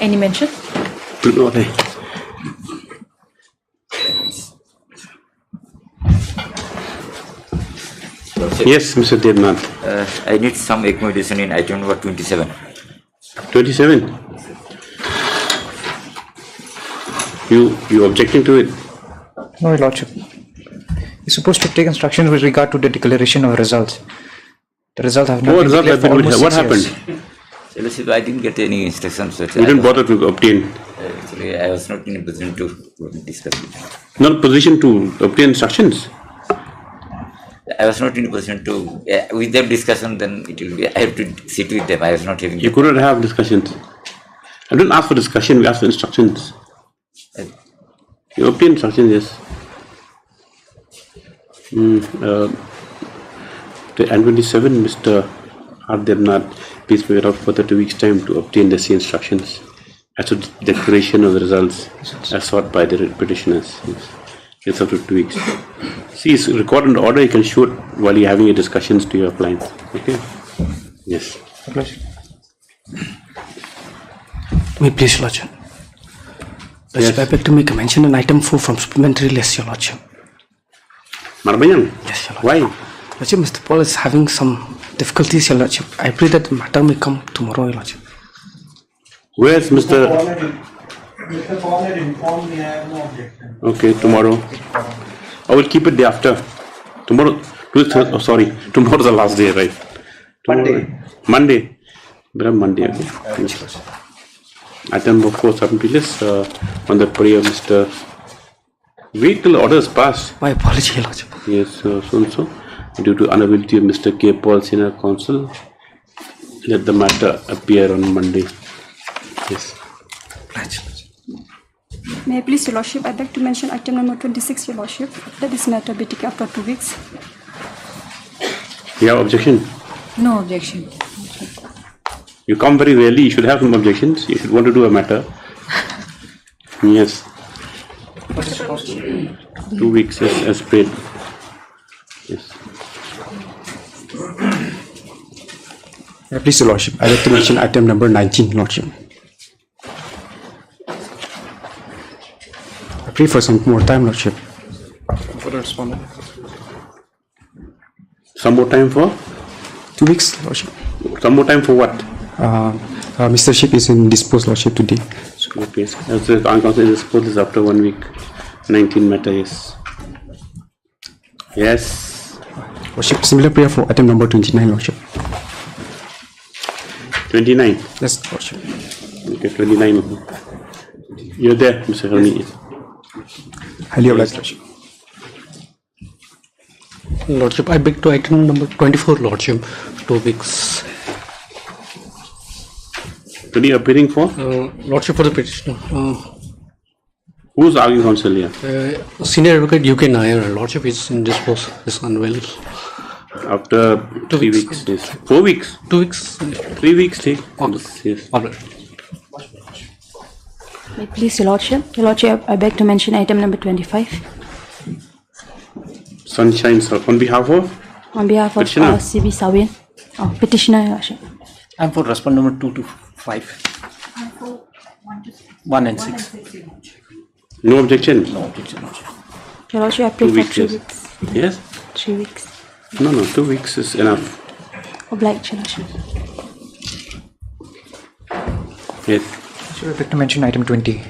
Any mention? No. Yes, Mr. Devnath. I need some accommodation in item number 27. 27. You objecting to it? No, Your Lordship. You're supposed to take instructions with regard to the declaration of results. The results have not been declared for almost 6 What years. happened? Your Lordship, I didn't get any instructions. You didn't bother to obtain. Actually, I was not in a position to discuss it. Not position to obtain instructions. I was not in a position to, with their discussion, then it will be, I have to sit with them. I was not having. You couldn't have discussions. I didn't ask for discussion, we asked for instructions. You obtain instructions, yes. The N27, Mr. Devnath, please wait out for 2 weeks' time to obtain the same instructions as to the declaration of the results as sought by the petitioners. Yes. It's up to 2 weeks. See, it's recorded in order, you can show it while you're having your discussions to your client. Okay? Yes. May I please, Your Lordship? Yes. I beg to make a mention on item 4 from supplementary list, Your Lordship. Marbayan? Yes, Your Lordship. Why? Lordship, Mr. Paul is having some difficulties, Your Lordship. I pray that the matter may come tomorrow, Your Lordship. Where's Mr. Mr. Paul had informed me I have no objection. Okay, tomorrow. I will keep it day after. Tomorrow, tomorrow's the last day, right? Monday. Monday, okay. Item number 4, submitted list on the prayer of Mr. Wait till orders pass. My apology, Your Lordship. Yes, so. Due to unavailability of Mr. K. Paul, Senior Counsel, let the matter appear on Monday. Yes. May I please, Your Lordship, I beg to mention item number 26, Your Lordship. Let this matter be taken after 2 weeks. You have objection? No objection. You come very rarely, you should have some objections. You should want to do a matter. Yes. 2 weeks, yes, as prayed. Yes. Please, Your Lordship, I beg to mention item number 19, Lordship. I pray for some more time, Lordship. For the respondent. Some more time for? 2 weeks, Lordship. Some more time for what? Mr. Ship is indisposed, Lordship, today. Okay. As the counsel is disposed is after 1 week. 19 matter, yes. Yes. Lordship, similar prayer for item number 29, Lordship. 29? Yes, Lordship. Okay, 29. You're there, Mr. Helmi. Highly obliged, Lordship. Lordship, I beg to item number 24, Lordship. 2 weeks. Today appearing for? Lordship, for the petitioner. Who's arguing counsel here? Senior Advocate UK Nair, Lordship is indisposed, is unwell. After 3 weeks. Yes. 4 weeks? 2 weeks. 3 weeks, take. Yes. All right. May it please, Your Lordship. Your Lordship, I beg to mention item number 25. Sunshine, sir. On behalf of? On behalf of Petitioner. CB Sawin. Petitioner, Your Lordship. I'm for respondent number 2 to 5. 1 and 6. No objection? No objection. Your Lordship, I pray 2 for weeks, 3 yes. weeks. Yes? 3 weeks. No, 2 weeks is enough. Obliged, Your Lordship. Yes. So I beg to mention item 20.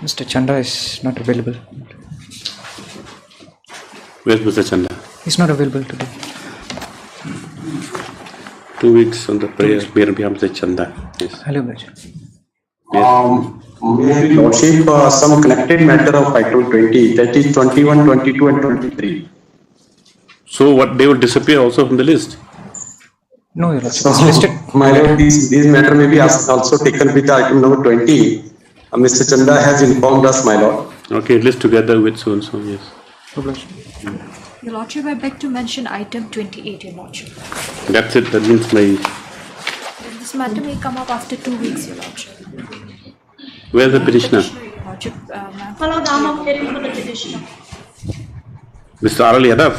Mr. Chanda is not available. Where's Mr. Chanda? He's not available today. 2 weeks on the prayer on behalf of Mr. Chanda. Yes. Highly obliged. Maybe Lordship, some connected matter of item 20, that is 21, 22 and 23. So what, they will disappear also from the list? No, Your Lordship. So, It's listed. my lord, these matter may be also taken with the item number 20. Mr. Chanda has informed us, my lord. Okay, list together with so and so, yes. Your Lordship, I beg to mention item 28, Your Lordship. That's it, that means my... This matter may come up after 2 weeks, Your Lordship. Where's the petitioner? Your Lordship, ma'am. Hello, I'm appearing for the petitioner. Mr. Aral Yadav?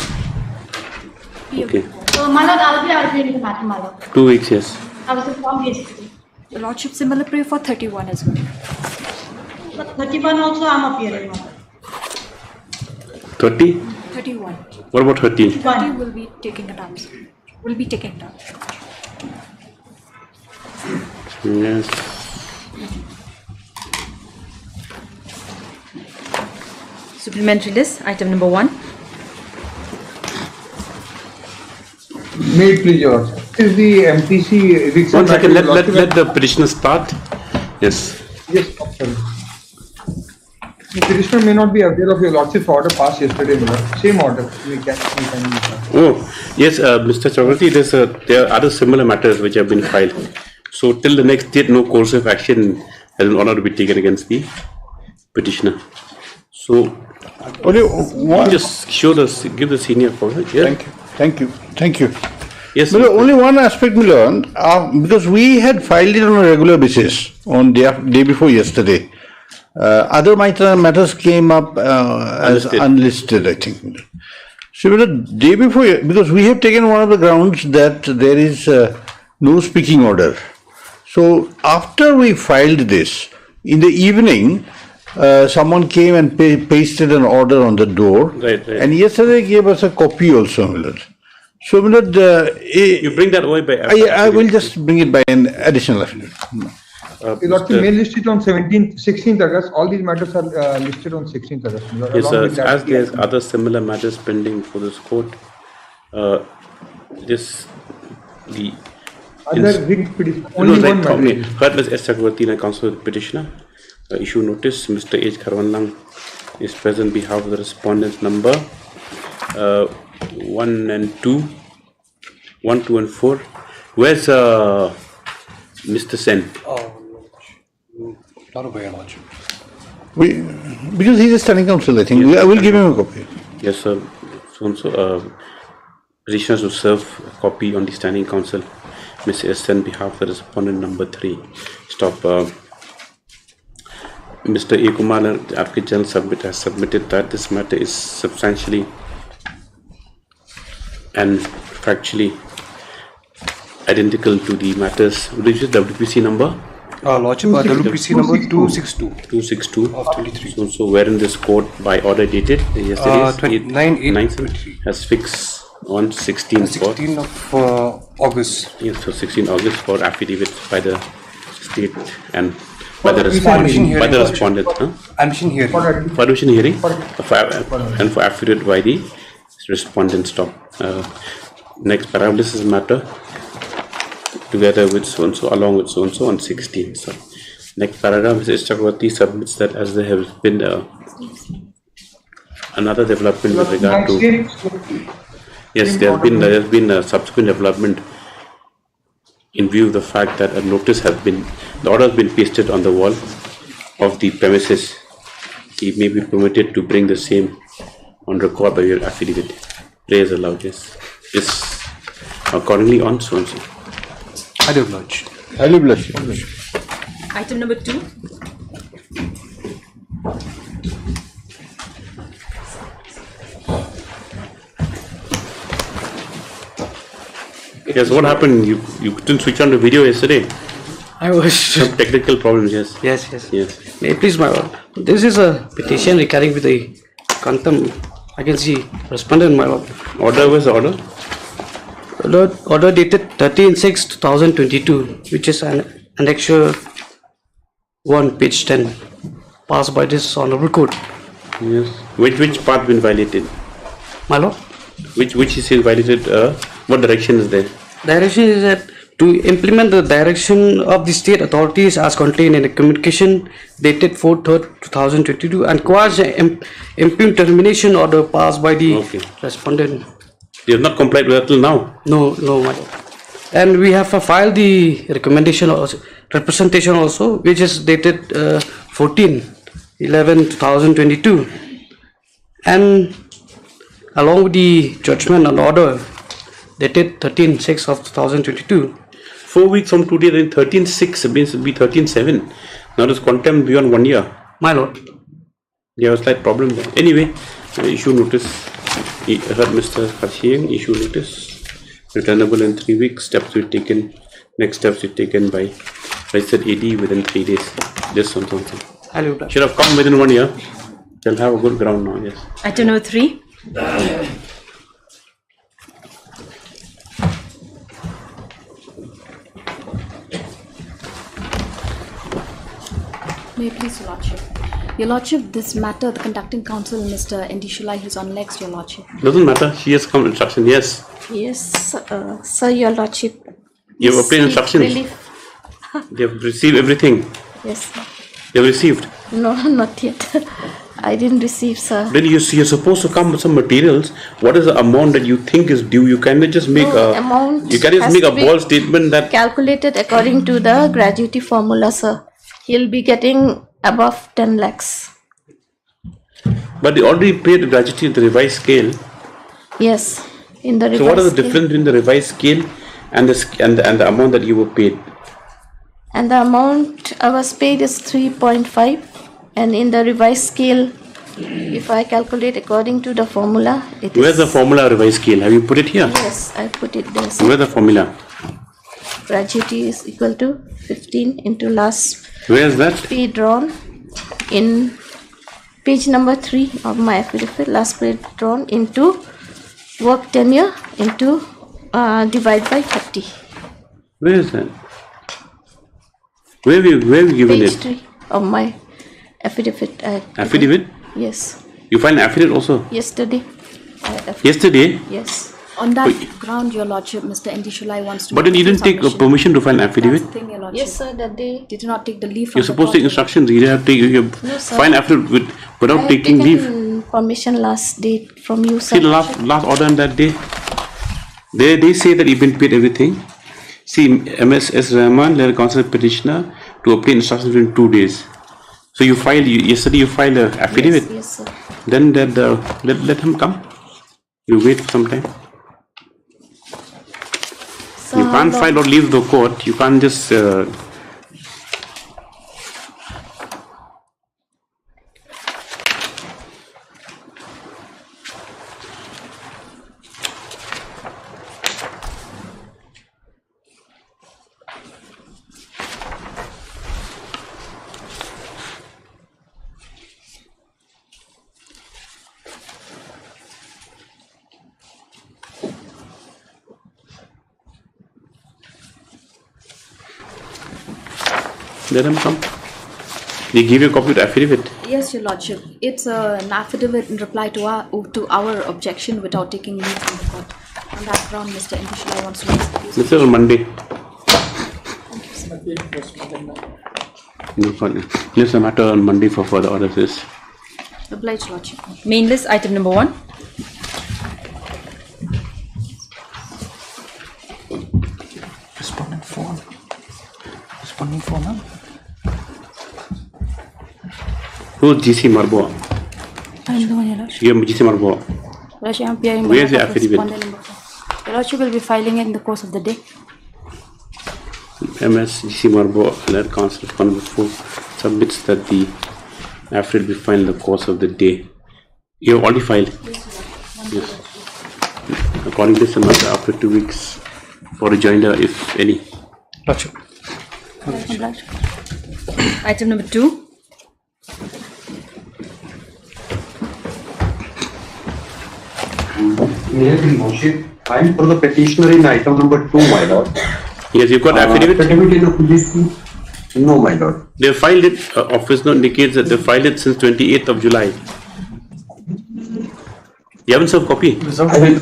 Okay. my lord, I'll be arguing the matter, my lord. 2 weeks, yes. I was informed yesterday. Your Lordship, similar prayer for 31 as well. But 31 also I'm appearing, my lord. 30? 31. What about 13? 30 will be taking it up. Will be taken down. Yes. Supplementary list, item number 1. May it please, Your Lordship. Is the MPC eviction? 1 second, let the petitioner start. Yes. Yes, sorry. The petitioner may not be aware of Your Lordship's order passed yesterday, my lord. Same order. We can Oh, yes, Mr. Chakravarti, there are other similar matters which have been filed. So, till the next date, no course of action has an order to be taken against the petitioner. So, only one. Just show us, give the senior for it. Yeah. Thank you. Yes. But only one aspect, Milan, because we had filed it on a regular basis on day before yesterday. Other matters came up as unlisted, I think. So the day before, because we have taken one of the grounds that there is no speaking order. So after we filed this, in the evening, someone came and pasted an order on the door. Right. And yesterday gave us a copy also, Milan. So, you bring that away by affidavit. I will just bring it by an additional affidavit. Your Lordship may list it on 16th August. All these matters are listed on 16th August. Yes, as there's other similar matters pending for this court, Other only one matter. Heard as S. Chakravarti and counsel the petitioner. Issue notice. Mr. H. Karwanlang is present on behalf of the respondent number 1 and 2, 1, 2 and 4. Where's Mr. Sen? Not aware, Your Lordship. Because he's a standing counsel, I think. I will give him a copy. Yes, sir. So, petitioners will serve a copy on the standing counsel, Mr. S. on behalf of the respondent number 3. Stop. Mr. A. Kumar, the Advocate General has submitted that this matter is substantially and factually identical to the matters. Which is WPC number? Lordship, WPC number 262. 262 of 23. So wherein this court by order dated yesterday 29/8/23 has fixed on 16th of August. Yes, so 16 August for affidavit by the state and by the respondent. Admission hearing. For admission hearing and for affidavit by the respondent. Stop. Next paragraph. This is matter together with so and so, along with so and so on 16. So, next paragraph, Mr. Chakravarti submits that as there has been another development with regard to. Yes, there has been a subsequent development in view of the fact that a notice has been, the order has been pasted on the wall of the premises. He may be permitted to bring the same on record by your affidavit. Prayers allowed, yes. Yes, accordingly on so and so. I do blush. Item number 2. Yes, what happened? You couldn't switch on the video yesterday? I was... Some technical problems, yes. Yes. May it please, my lord. This is a petition regarding with the contempt against the respondent, my lord. Order was order? Order dated 13/6/2022, which is an annexure 1, page 10, passed by this honorable court. Yes. Which part been violated? My lord? Which is violated? What direction is there? Direction is that to implement the direction of the state authorities as contained in the communication dated 4/3/2022 and quasi-impugn termination order passed by the respondent. You have not complied with that till now? No, my lord. And we have filed the recommendation or representation also, which is dated 14/11/2022, and along with the judgment and order dated 13/6/2022. 4 weeks from today, then 13/6 means will be 13/7. Now there's contempt beyond 1 year. My lord. There was a slight problem there. Anyway, issue notice. I heard Mr. Kashiang issue notice returnable in 3 weeks. Steps will be taken. Next steps will be taken by registered AD within 3 days. Just something. Should have come within 1 year. They'll have a good ground now. Yes. Item number 3. May I please, Your Lordship? Your Lordship, this matter, the conducting counsel, Mr. N.D. Shulai, he's on legs, Your Lordship. Doesn't matter. She has come instruction. Yes. Yes, sir, Your Lordship. You have obtained instructions. Relief. They have received everything. Yes, sir. They have received. No, not yet. I didn't receive, sir. Then you're supposed to come with some materials. What is the amount that you think is due? You cannot just make amount You can just has make a to be bold statement that calculated according to the gratuity formula, sir. He'll be getting above 10 lakhs. But they already paid the gratuity in the revised scale. Yes, in the revised So what is the scale. difference between the revised scale and the amount that you were paid? And the amount I was paid is 3.5, and in the revised scale, if I calculate according to the formula, it Where's is... the formula revised scale? Have you put it here? Yes, I put it there, sir. Where's the formula? Gratuity is equal to 15 into last Where's that? pay drawn in page number 3 of my affidavit, last pay drawn into work tenure into divide by 30. Where is that? Where have you given Page it? 3 of my affidavit. Affidavit? Yes. You filed an affidavit also? Yesterday. Yesterday? Yes. On that ground, Your Lordship, Mr. N.D. Shulai wants to... But then you didn't take permission to file an affidavit? That's the thing, Your Lordship. Yes, sir, that day. Did not take the leave from You're supposed to take instructions. You have to take No, sir. file an affidavit without I had taking leave. taken permission last date from you, sir. See the last order on that day? They say that you've been paid everything. See, MS Rahman, legal counsel petitioner, to obtain instructions within 2 days. So you filed, yesterday you filed an affidavit. Yes, sir. Then let him come. You wait for some time. So You can't file or leave the court. You can't just... Let him come. They give you a copy of the affidavit. Yes, Your Lordship. It's an affidavit in reply to our objection without taking leave from the court. On that ground, Mr. N.D. Shulai wants to excuse. This is on Monday. No problem. Leave the matter on Monday for further orders. Obliged, Lordship. Main list, item number 1. Respondent form. Respondent form, huh? Who's GC Marboa? I'm the one, Your Lordship. You have GC Marboa. Your Lordship, I'm appearing on Where's the behalf of affidavit? respondent number 4. Your Lordship will be filing it in the course of the day. MS GC Marboa, legal counsel respondent 4, submits that the affidavit will be filed in the course of the day. You have already filed? Yes. According to the matter, after 2 weeks for rejoinder, if any. Lordship. Obliged. Item number 2. May I be motion? I'm for the petitioner in item number 2, my lord. Yes, you've got affidavit? Affidavit in a police. No, my lord. They filed it, office note indicates that they filed it since 28th of July. You haven't served copy?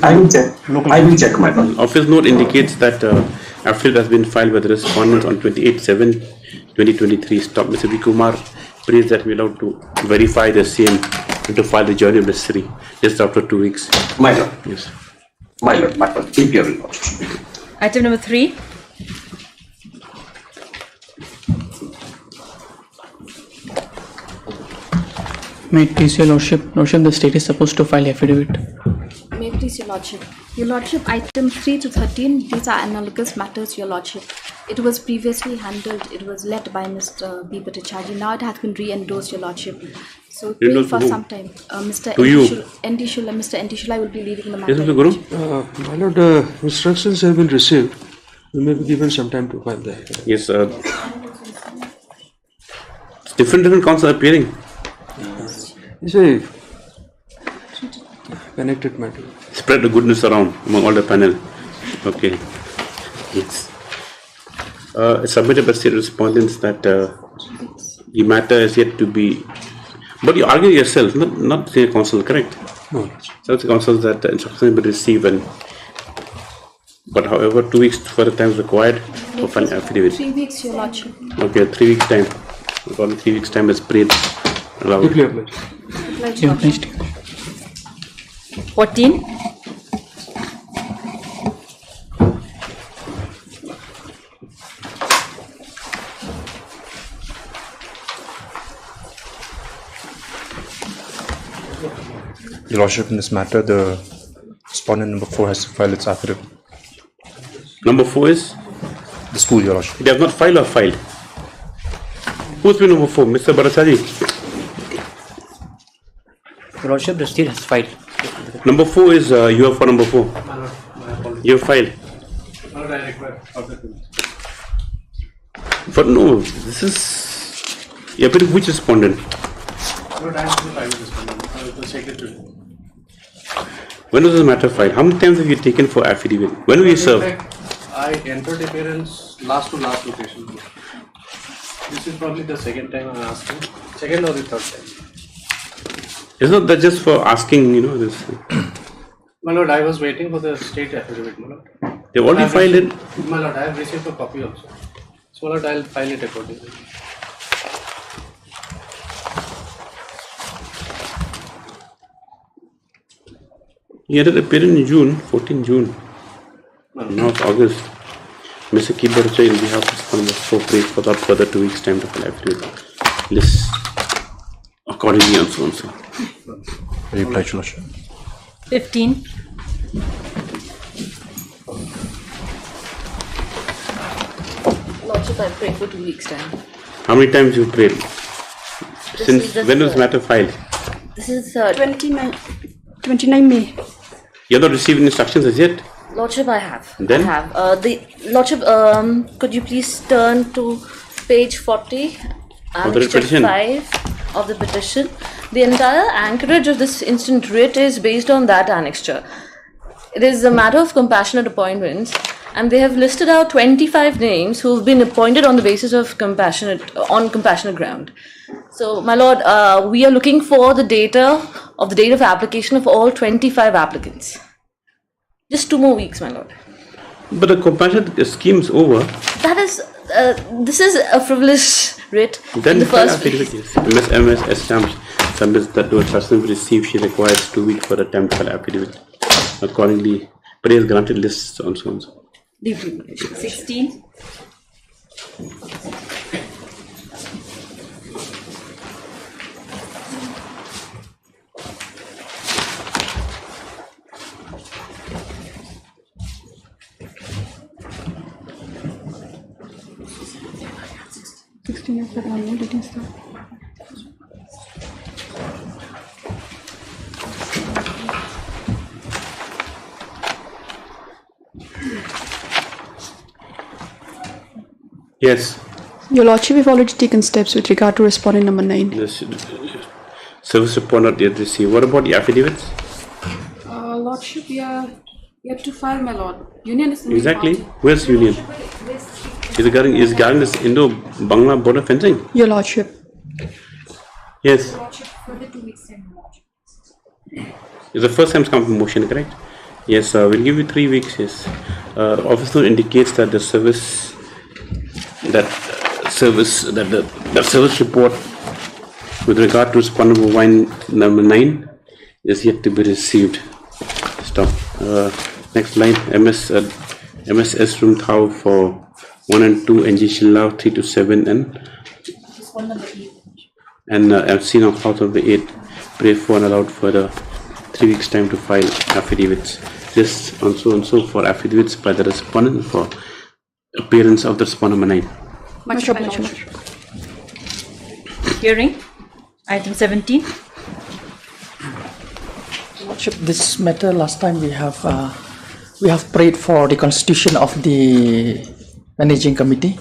I will check. I will check, my lord. Office note indicates that affidavit has been filed by the respondents on 28/7/2023. Stop. Mr. V. Kumar prays that we are allowed to verify the same and to file the journey of necessary just after 2 weeks. My lord. Yes. My lord, my lord. Keep your lord. Item number 3. May it please your lordship. Lordship, the state is supposed to file affidavit. May it please weeks, Your Lordship. Your Lordship, item 3 to 13, these are analogous matters, Your Lordship. It was previously handled, it was led by Mr. B. Bhattacharjee. Now it has been re-endorsed, Your Lordship. So it will for some time. Mr. Endishula will be leaving the matter. Yes, Mr. Guru? My Lord, instructions have been received. You may be given some time to file that. Yes, different counsel appearing. It's a connected matter. Spread the goodness around among all the panel. Okay. Yes. It's submitted by state respondents that the matter is yet to be. But you argue yourself, not the counsel, correct? No. So the counsel that instructions will be received, but however, 2 weeks further time is required for filing affidavit. 3 weeks, Your Lordship. Okay, 3 weeks time. Only 3 weeks time is prayed allowed. 14. Your Lordship, in this matter, the respondent number 4 has to file its affidavit. Number 4 is? The school, Your Lordship. They have not filed or filed? Who's been number 4? Mr. Bhattacharjee? Your Lordship, the state has filed. Number 4 is you have for number 4. You have filed. But no, this is. You have which respondent? When was this matter filed? How many times have you taken for affidavit? When will you serve? I entered appearance last to last location. This is probably the second time I'm asking. Second or the third time. Isn't that just for asking, this? My Lord, I was waiting for the state affidavit, my Lord. They've already filed it? My Lord, I have received a copy also. So, my Lord, I'll file it accordingly. He had it appeared in June, 14 June. Now it's August. Mr. K. Bhattacharjee, on behalf of Respondent 4, prays for that further 2 weeks' time to file affidavit. List accordingly and so on. So. Reply, Your Lordship. 15. Lordship, I pray for 2 weeks' time. How many times you prayed? Since when was matter filed? This is 29 May. You have not received instructions as yet? Lordship, I have. Then? I have. The Lordship, could you please turn to page 40, annexure 5 of the petition. The entire anchorage of this instant writ is based on that annexure. It is a matter of compassionate appointments, and they have listed out 25 names who have been appointed on the basis of compassionate ground. So, my Lord, we are looking for the data of the date of application of all 25 applicants. Just 2 more weeks, my Lord. But the compassionate scheme is over. That is, this is a frivolous writ Then in the first place. MS established submits that the person will receive, she requires 2 weeks for the time to file affidavit. Accordingly, prayer granted lists on so and so. 16. Yes. Your Lordship, we've already taken steps with regard to respondent number 9. Yes. Service report not yet received. What about the affidavits? Lordship, we are yet to file, my Lord. Union is Exactly. Where's Union? Is regarding this Indo-Bangla border fencing? Your Lordship. Yes. Lordship, further 2 weeks time, Lordship. It's the first time it's come to motion, correct? Yes, we'll give you 3 weeks, yes. Office note indicates that the service report with regard to respondent number 9 is yet to be received. Stop. Next line, MSS room Thao for 1 and 2, NG Shillau 3 to 7 and I've seen of house of the 8. Pray for and allowed further 3 weeks time to file affidavits. This also for affidavits by the respondent for appearance of the respondent benign. Much obliged. Hearing, item 17. Lordship, this matter last time we have prayed for the constitution of the managing committee.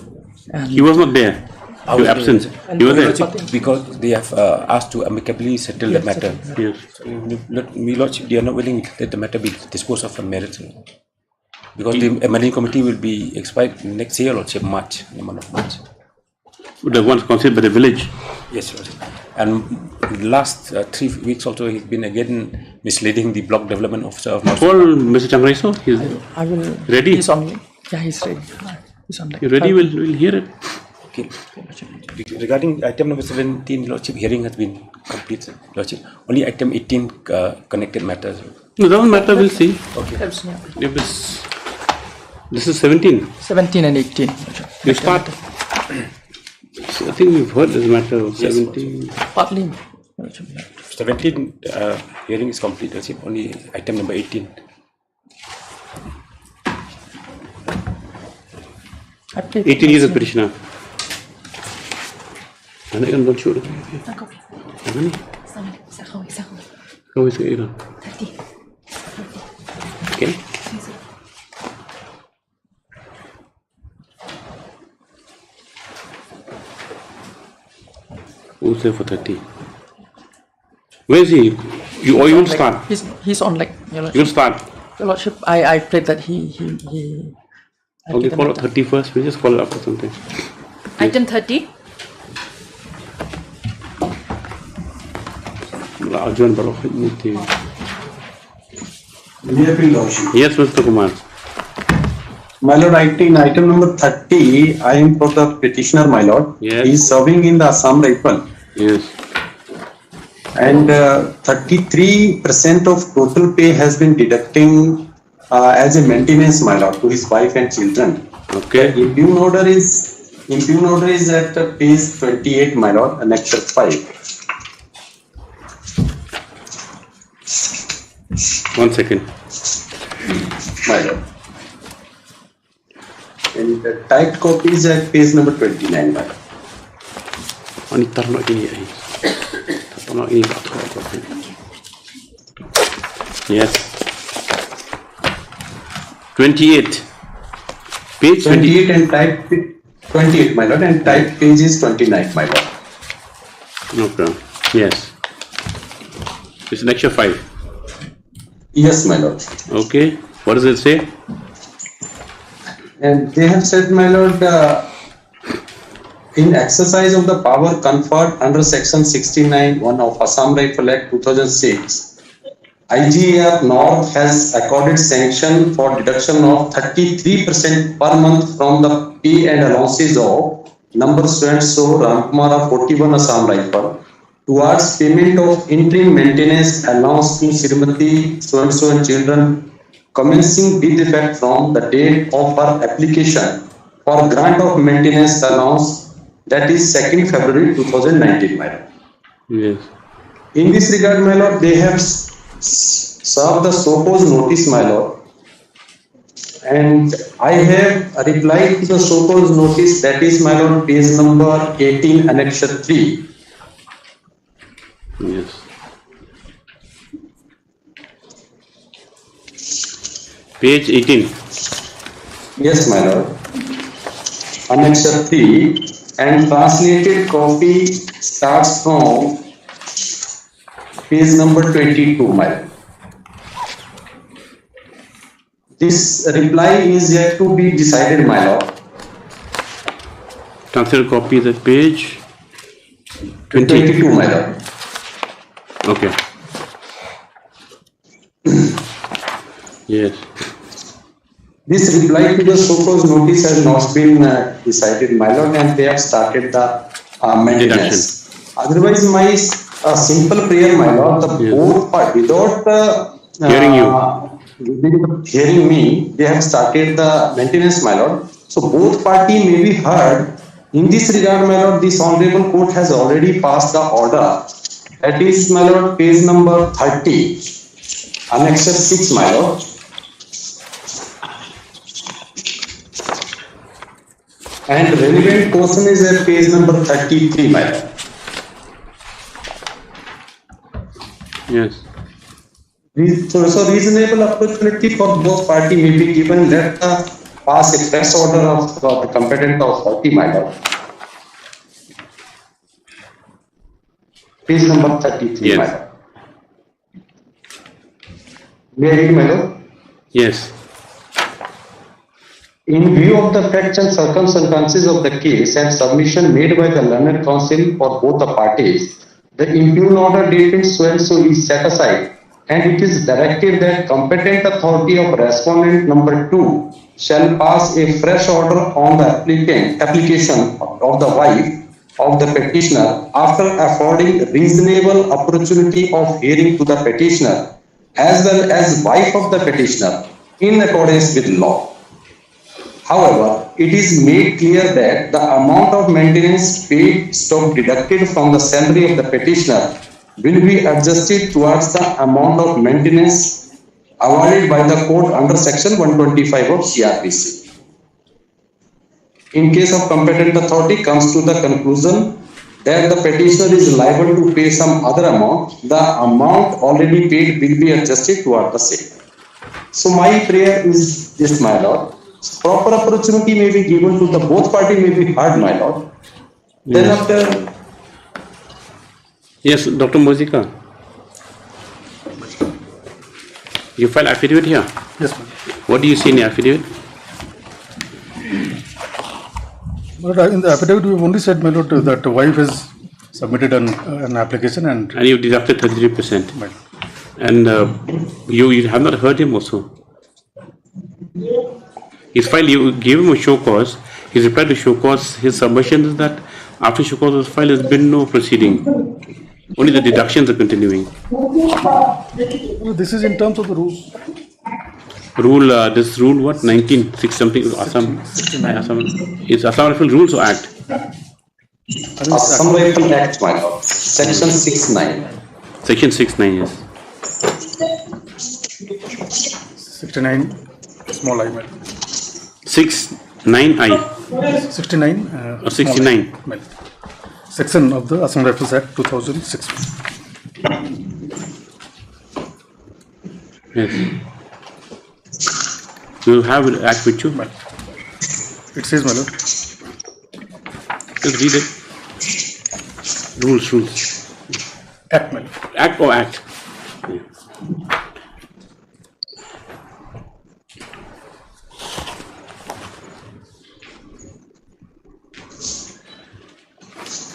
And he was not there. He was absent. He was there because they have asked to amicably settle the matter. Yes. So, Lordship, they are not willing to let the matter be disposed of on merits. Because the managing committee will be expired next year, Lordship, March, in the month of March. The ones considered by the village. Yes, Lordship. And the last 3 weeks also, he's been again misleading the block development officer of North. Call Mr. Changraiso. He's I will. ready. He's on. Yeah, he's ready. He's on. You ready? We'll hear it. Okay. Regarding item number 17, Lordship, hearing has been completed, Lordship. Only item 18 connected matters. No, that one matter we'll see. Okay. If this is 17. 17 and 18. You start. I think we've heard this matter of 17. Partly. 17 hearing is complete, Lordship. Only item number 18. I played 18 years of petitioner. Anak kan belum syurga. Apa ni? Kau isi Iran. Okay. Who's there for 30? Where is he? You will start. He's on like. You'll start. Your Lordship, I prayed that he Okay, call it 30 first. We'll just call it after something. Item 30. Yes, Mr. Kumar. My lord, item number 30, I am for the petitioner, my lord. Yes. He is serving in the Assam Rifle. Yes. And 33% of total pay has been deducting as a maintenance, my lord, to his wife and children. Okay. The impugn order is at page 28, my lord, annexure 5. 1 second. My lord. And the typed copy is at page number 29, my lord. Ani taruh ini. Taruh ini. Yes. 28. Page 28 and type 28, my lord, and type page is 29, my lord. Okay. Yes. It's lecture 5. Yes, my lord. Okay. What does it say? And they have said, my lord, in exercise of the power conferred under section 69(1) of Assam Rifle Act 2006, IGAR North has accorded sanction for deduction of 33% per month from the pay and allowances of number so and so Ramkumara 41 Assam Rifle towards payment of interim maintenance allowance to Srimati so and so and children commencing with effect from the date of her application for grant of maintenance allowance, that is 2nd February 2019, my lord. Yes. In this regard, my lord, they have served the so-called notice, my lord, and I have replied to the so-called notice, that is, my lord, page number 18, annexure 3. Yes. Page 18. Yes, my lord. Annexure 3, and translated copy starts from page number 22, my lord. This reply is yet to be decided, my lord. Translated copy is at page 22, my lord. Okay. Yes. This reply to the so-called notice has not been decided, my lord, and they have started the maintenance. Otherwise, my simple prayer, my lord, the both part without hearing me, they have started the maintenance, my lord. So both party may be heard. In this regard, my lord, this honorable court has already passed the order. That is, my lord, page number 30. Annexure 6, my lord. And relevant portion is at page number 33, my lord. Yes. So reasonable opportunity for both parties may be given. Let the pass a fresh order of the competent authority, my lord. Page number 33, yes. my lord. May I read, my lord? Yes. In view of the facts and circumstances of the case and submission made by the learned counsel for both the parties, the impugned order dated so and so is set aside, and it is directed that competent authority of respondent number 2 shall pass a fresh order on the application of the wife of the petitioner after affording reasonable opportunity of hearing to the petitioner as well as wife of the petitioner in accordance with law. However, it is made clear that the amount of maintenance paid deducted from the salary of the petitioner will be adjusted towards the amount of maintenance awarded by the court under section 125 of CRPC. In case of competent authority comes to the conclusion that the petitioner is liable to pay some other amount, the amount already paid will be adjusted toward the same. So my prayer is this, my lord. Proper opportunity may be given to the both parties may be heard, my lord. Then after. Yes, Dr. Mozika. You file affidavit here? Yes, ma'am. What do you see in the affidavit? But in the affidavit, we have only said, my lord, that the wife has submitted an application and you deducted 33%. Right. And you have not heard him also. His file, you gave him a show cause. His reply to show cause, his submission is that after show cause was filed, there's been no proceeding. Only the deductions are continuing. This is in terms of the rule. Rule, this rule what? 19, something, Assam. It's Assam Rifle Rules or Act? Assam Rifle Act, my lord. Section 6(9). Section 6(9), yes. 69, small I, my lord. 6(9)(I). 69. Or 69. Section of the Assam Rifles Act 2006. Yes. You have an act with you? It says, my lord. Just read it. Rules. Act, my lord. Act or act? Yeah.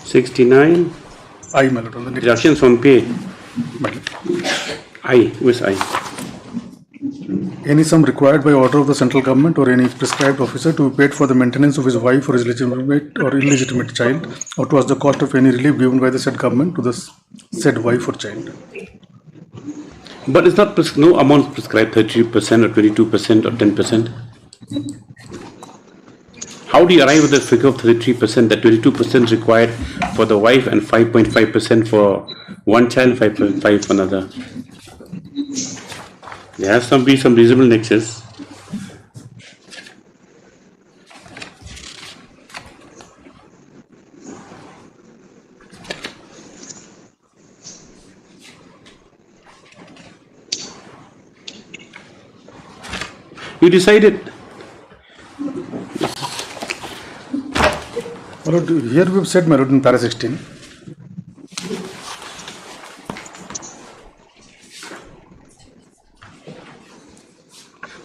$69. I, my lord. Deductions on pay. I. Where's I? Any sum required by order of the central government or any prescribed officer to be paid for the maintenance of his wife or his legitimate or illegitimate child, or towards the cost of any relief given by the said government to the said wife or child. But it's not no amount prescribed, 30% or 22% or 10%. How do you arrive at the figure of 33%, that 22% required for the wife and 5.5% for one child, 5.5 for another? There has to be some reasonable nexus. You decided. My lord, here we have said, my lord, in para 16.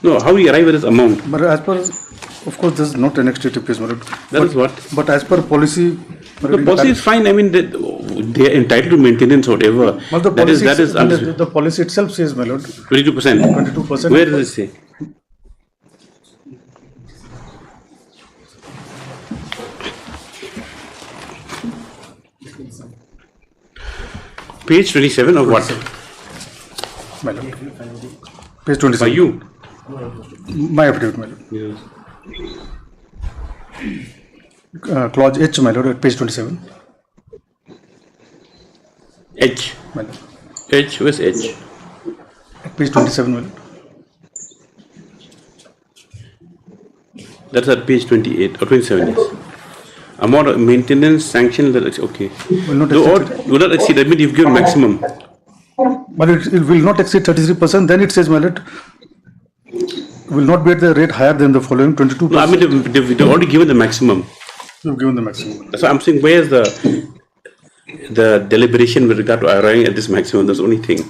No, how do you arrive at this amount? But as per, of course, this is not an executive case, my lord. That is what? But as per policy. The policy is fine. I mean, they are entitled to maintenance, whatever. Well, the the policy itself says, my lord. 22%. 22%. Where does it say? Page 27 of what? My lord. Page 27. By you? My affidavit, my lord. Yes. Clause H, my lord, at page 27. H. My lord. H, where's H? page 27, my lord. That's at page 28 or 27. Yes. Amount of maintenance sanction that is okay. Will not Will not exceed. That means you've given maximum. But it will not exceed 33%. Then it says, my lord, will not be at the rate higher than the following 22%. No, I mean they've already given the maximum. You've given the maximum. So I'm saying, where is the deliberation with regard to arriving at this maximum? That's the only thing.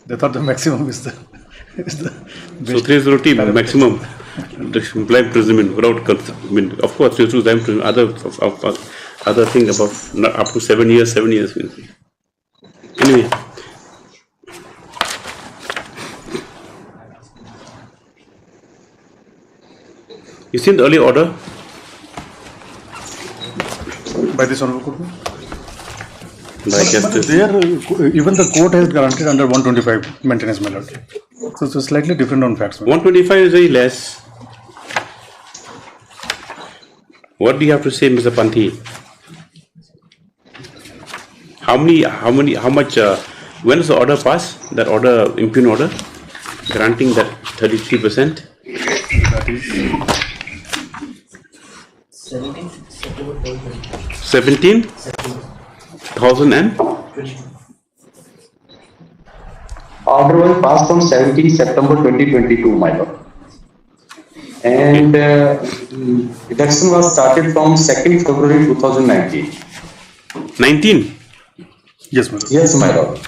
They thought the maximum is the so 302 maximum. Blind presuming without I mean, of course, you choose them to other thing above not up to 7 years. 7 years. Anyway. You seen the early order? By this honorable court? By justice. There, even the court has granted under 125 maintenance, my lord. So it's slightly different on facts. 125 is very less. What do you have to say, Mr. Panthi? How much, when does the order pass? That order, impugn order, granting that 33%? That is 17,000 and? Order was passed on 17 September 2022, my lord. And election was started from 2nd February 2019. 19? Yes, my lord. Yes, my lord.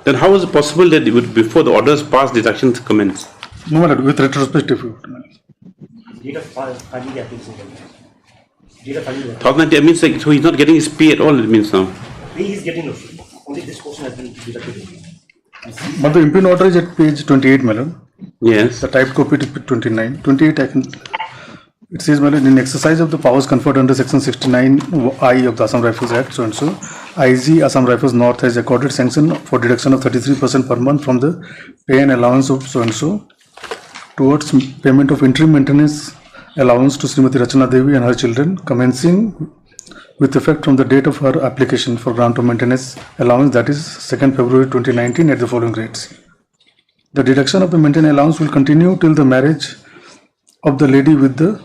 Then how is it possible that before the orders passed, deductions commence? No, my lord, with retrospective. 1,090 means like, so he's not getting his pay at all, it means now. He is getting no fee. Only this portion has been deducted. But the impugn order is at page 28, my lord. Yes. The typed copy is 29. 28, I can. It says, my lord, in exercise of the powers conferred under section 69I of the Assam Rifles Act, so and so, IG Assam Rifles North has accorded sanction for deduction of 33% per month from the pay and allowance of so and so towards payment of interim maintenance allowance to Srimati Rachana Devi and her children, commencing with effect from the date of her application for grant of maintenance allowance, that is 2nd February 2019, at the following rates. The deduction of the maintenance allowance will continue till the marriage of the lady with the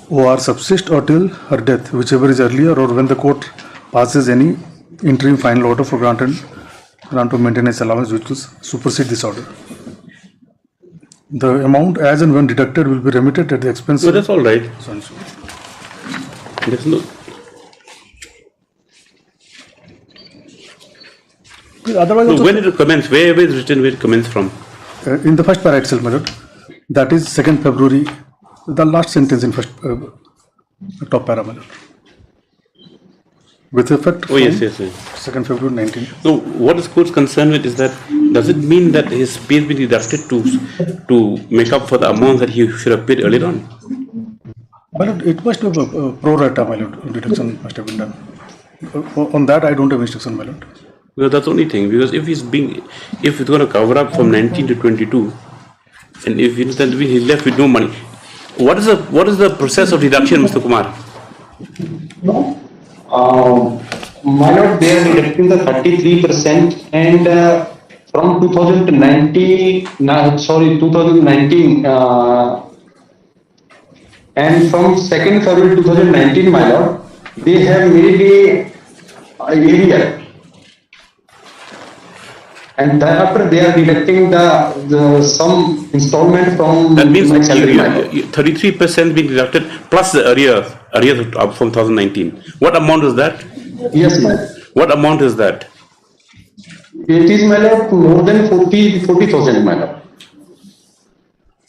OR subsist or till her death, whichever is earlier, or when the court passes any interim final order for grant of maintenance allowance which will supersede this order. The amount as and when deducted will be remitted at the expense. So that's all right. There's no. Otherwise, no, when did it commence? Where is written where it commence from? In the first para itself, my lord. That is 2nd February. The last sentence in first top para, my lord. With effect from 2nd February 19. So what is court's concerned with is that, does it mean that his pay has been deducted to make up for the amount that he should have paid earlier on? My lord, it must have a pro rata, my lord. Deduction must have been done. On that, I don't have instruction, my lord. Because that's the only thing. Because if it's going to cover up from 19 to 22, and if he's left with no money, what is the process of deduction, Mr. Kumar? My lord, they are deducting the 33%, and from 2019, and from 2nd February 2019, my lord, they have made a area. And thereafter they are deducting the some installment from. That means 33% being deducted plus the arrears up from 2019. What amount is that? Yes, ma'am. What amount is that? It is, my lord, more than 40,000, my lord.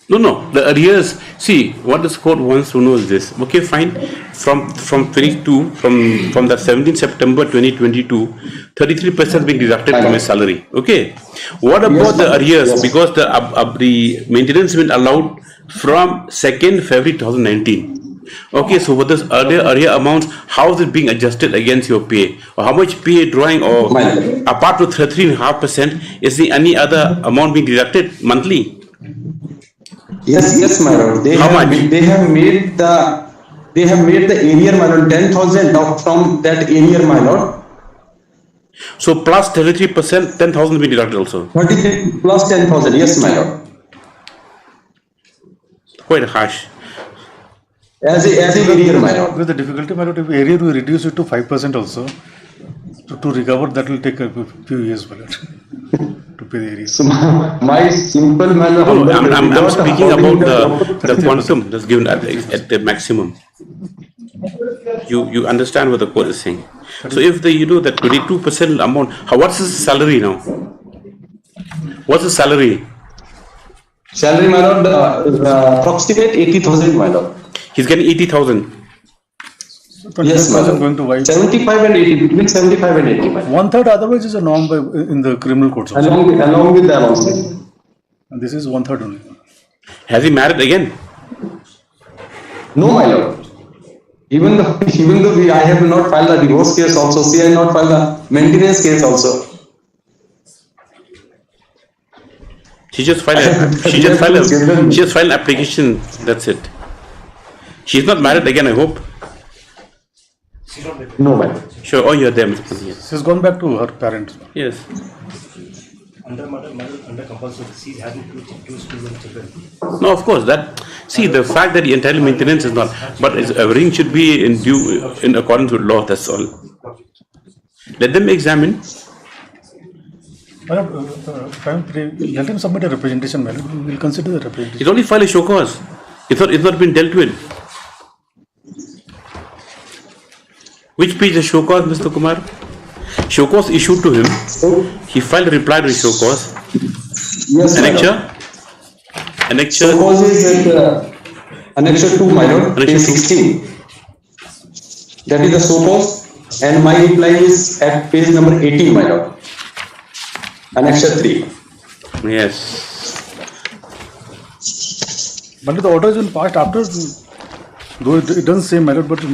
No, the arrears. See, what this court wants to know is this. Okay, fine. From 22, from the 17th September 2022, 33% being deducted from his salary. Okay. What about the arrears? Yes. Because the maintenance been allowed from 2nd February 2019. Okay, so for this arrear amounts, how is it being adjusted against your pay? Or how much pay drowing, or apart to 33.5%, is there any other amount being deducted monthly? Yes, my lord. They have made the area, my lord, 10,000 from that area, my lord. So plus 33%, 10,000 will be deducted also. 33 plus 10,000, yes, my lord. Quite harsh. As a arrear, my lord. With the difficulty, my lord, if arrear we reduce it to 5% also, to recover that will take a few years, my lord, to pay the arrear. So my simple manner. No, I'm speaking about the quantum that's given at the maximum. You understand what the court is saying. So if the that 22% amount, what's his salary now? What's his salary? Salary, my lord, approximate 80,000, my lord. He's getting 80,000. Yes, my lord. Going to wife. 75 and 80, between 75 and 80. One third otherwise is a norm in the criminal courts also. Along with the allowance. And this is one third only. Has he married again? No, my lord. Even though I have not filed a divorce case also, she has not filed a maintenance case also. She just filed an application. That's it. She's not married again, I hope. No, my lord. Sure. Oh, you're there, Mr. Pandey. Yes. She's gone back to her parents. Yes. Under compulsory, she having two children. No, of course. The fact that the entitled maintenance is not, but everything should be in accordance with law. That's all. Let them examine. Let him submit a representation, madam. We will consider the representation. It's only file a show cause. It's not been dealt with. Which page is show cause, Mr. Kumar? Show cause issued to him. He filed a reply to the show cause. Yes, Annexure. Show cause is at Annexure 2, my lord, page 16. That is the show cause. And my reply is at page number 18, my lord. Annexure 3. Yes. But the order has been passed after, though it doesn't say, my lord, but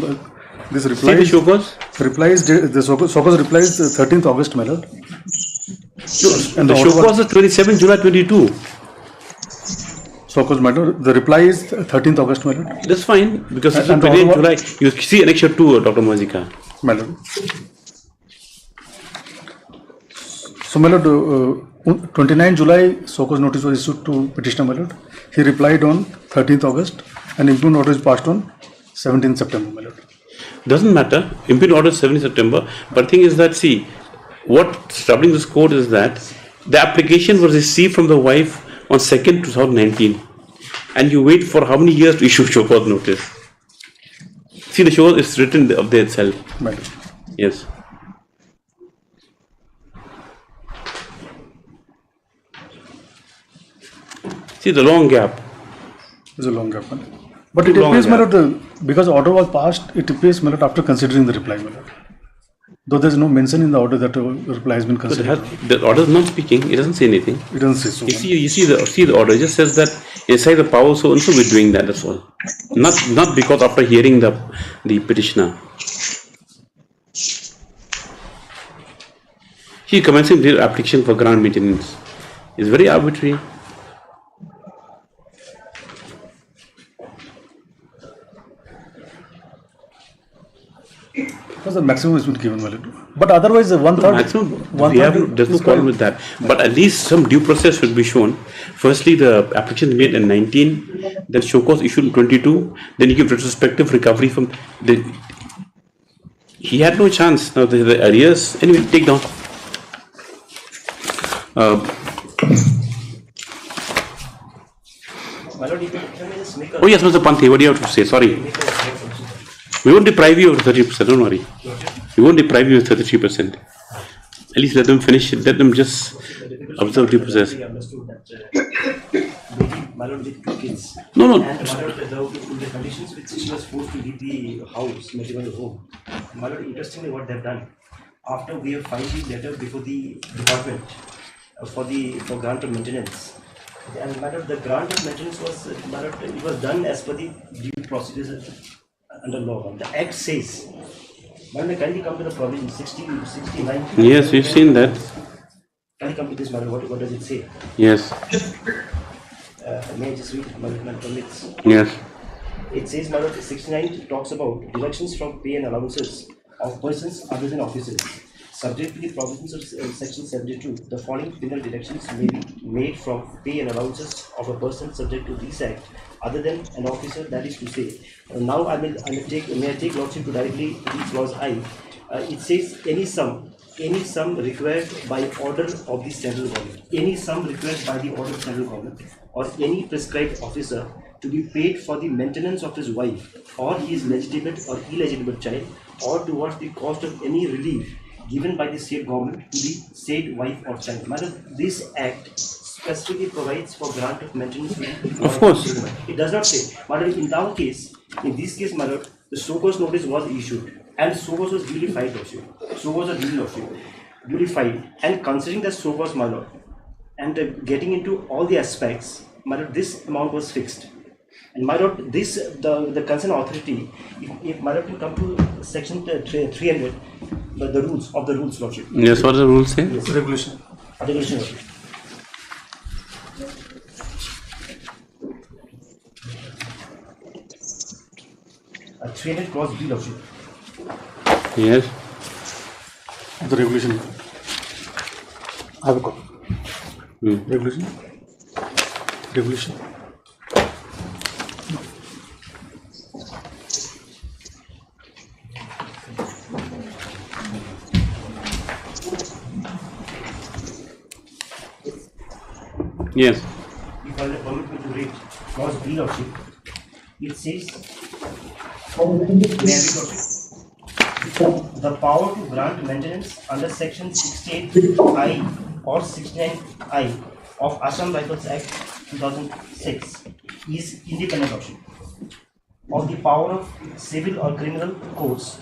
this reply. See the show cause? The show cause reply is 13th August, my lord. And the show cause is 27 July 22. Show cause, my lord. The reply is 13th August, my lord. That's fine, because it's 28 July. You see Annexure 2, Dr. Mazika. My lord. So, my lord, 29 July, show cause notice was issued to petitioner, my lord. He replied on 13th August and impugn order is passed on 17th September, my lord. Doesn't matter. Impugn order 17th September. But the thing is that, see, what's troubling this court is that the application was received from the wife on 2nd 2019. And you wait for how many years to issue show cause notice? See, the show is written up there itself. My lord. Yes. See the long gap. There's a long gap. But it appears, my lord, because the order was passed, it appears, my lord, after considering the reply, my lord. Though there is no mention in the order that a reply has been considered. The order is not speaking. It doesn't say anything. It doesn't say so. You see the order. It just says that inside the power so and so we're doing that. That's all. Not because after hearing the petitioner. He commencing the application for grant maintenance. It's very arbitrary. Because the maximum has been given, my lord. But otherwise, one third. There's no problem with that. But at least some due process should be shown. Firstly, the application is made in 19, then show cause issued in 22, then you give retrospective recovery from the. He had no chance. Now the arrears. Anyway, take down. My lord, if I may just make a. Oh yes, Mr. Panthi, what do you have to say? Sorry. We won't deprive you of 30%, don't worry. We won't deprive you of 33%. At least let them finish it, let them just observe due process. My lord, with 2 kids. No. And my lord, the conditions which she was forced to leave the house, matrimonial home. My lord, interestingly, what they've done, after we have filed the letter before the department for grant of maintenance. And my lord, the grant of maintenance was, my lord, it was done as per the due procedures under law. The Act says, can you come to the provision 69? Yes, we've seen that. Can you come to this, madam? What does it say? Yes. May I just read my permits? Yes. It says, my lord, 69 talks about deductions from pay and allowances of persons other than officers. subject to the provisions of section 72, the following penal deductions may be made from pay and allowances of a person subject to this act, other than an officer. That is to say, now I may take lordship to directly read clause I. It says any sum required by order of the central government, any sum required by the order of central government, or any prescribed officer to be paid for the maintenance of his wife or his legitimate or illegitimate child, or towards the cost of any relief given by the state government to the said wife or child. Madam, this act specifically provides for grant of maintenance. Of course. It does not say. Madam, in this case, madam, the so-called notice was issued and so-called was duly filed also. So-called was duly filed. And considering the so-called, my lord, and getting into all the aspects, my lord, this amount was fixed. And my lord, the concerned authority, if my lord can come to section 300, the rules, lordship. Yes, what does the rule say? Yes. Regulation. Regulation, lordship. A 300 clause B, lordship. Yes. The regulation. I have a copy. Regulation. Regulation. Yes. If I permit me to read clause B, lordship, it says, the power to grant maintenance under section 68I or 69I of Assam Rifles Act 2006 is independent of the power of civil or criminal courts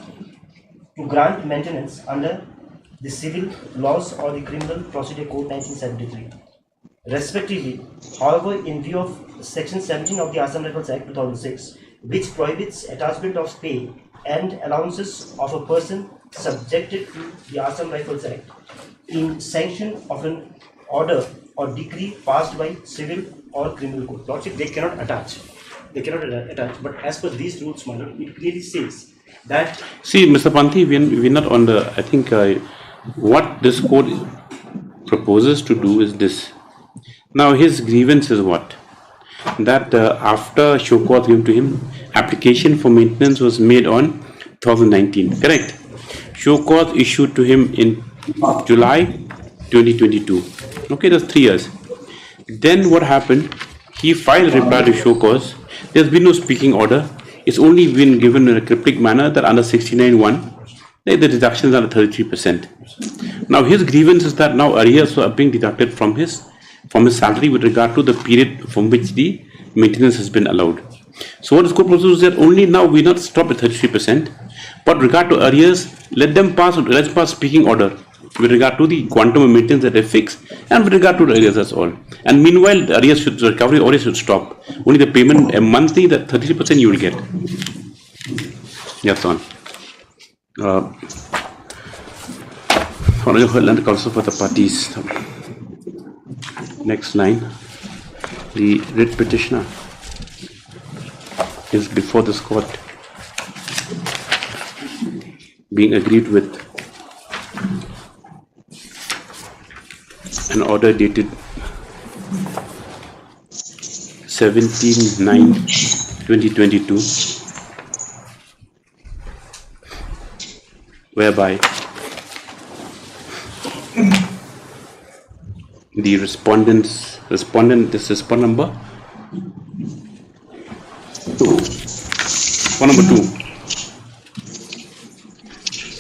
to grant maintenance under the civil laws or the criminal procedure code 1973. Respectively, however, in view of section 17 of the Assam Rifles Act 2006, which prohibits attachment of pay and allowances of a person subjected to the Assam Rifles Act in sanction of an order or decree passed by civil or criminal court. Lordship, they cannot attach. But as per these rules, my lord, it clearly says that. See, Mr. Panthi, we're not on the. I think what this court proposes to do is this. Now, his grievance is what? That after show cause given to him, application for maintenance was made on 2019, correct? Show cause issued to him in July 2022. Okay, that's 3 years. Then what happened? He filed reply to show cause. There's been no speaking order. It's only been given in a cryptic manner that under 69(1), the deductions are 33%. Now, his grievance is that now arrears are being deducted from his salary with regard to the period from which the maintenance has been allowed. So what the court proposes is that only now we not stop at 33%, but regard to arrears, let's pass speaking order with regard to the quantum of maintenance that they fix, and with regard to the arrears, that's all. And meanwhile, the arrears should, recovery already should stop. Only the payment monthly, that 33% you will get. That's all. And also for the parties. Next line, the writ petitioner is before this court being agreed with an order dated 17/9/2022, whereby the respondent number 2. Number 2.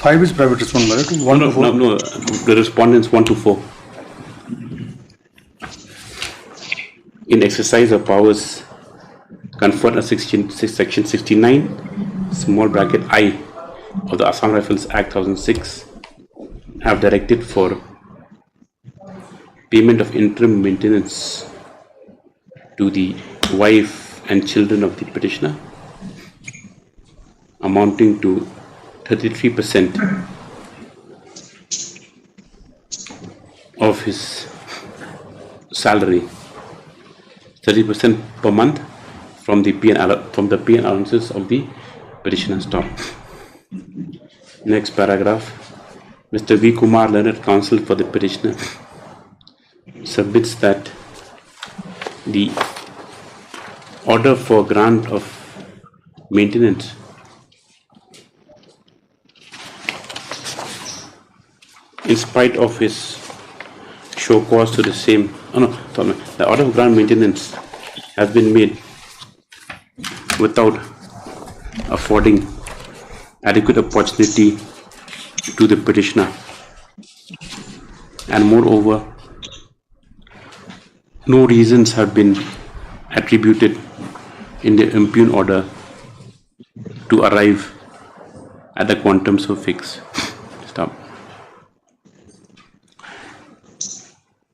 5 is private respondent, right? 1 to 4. No, the respondents 1 to 4. In exercise of powers conferred under section 69, small bracket I of the Assam Rifles Act 2006, have directed for payment of interim maintenance to the wife and children of the petitioner, amounting to 33% of his salary, 30% per month from the pay allowances of the petitioner's top. Next paragraph, Mr. V. Kumar, learned counsel for the petitioner, submits that the order for grant of maintenance in spite of his show cause to the same, the order of grant maintenance has been made without affording adequate opportunity to the petitioner, and moreover, no reasons have been attributed in the impugn order to arrive at the quantum so fixed. Stop.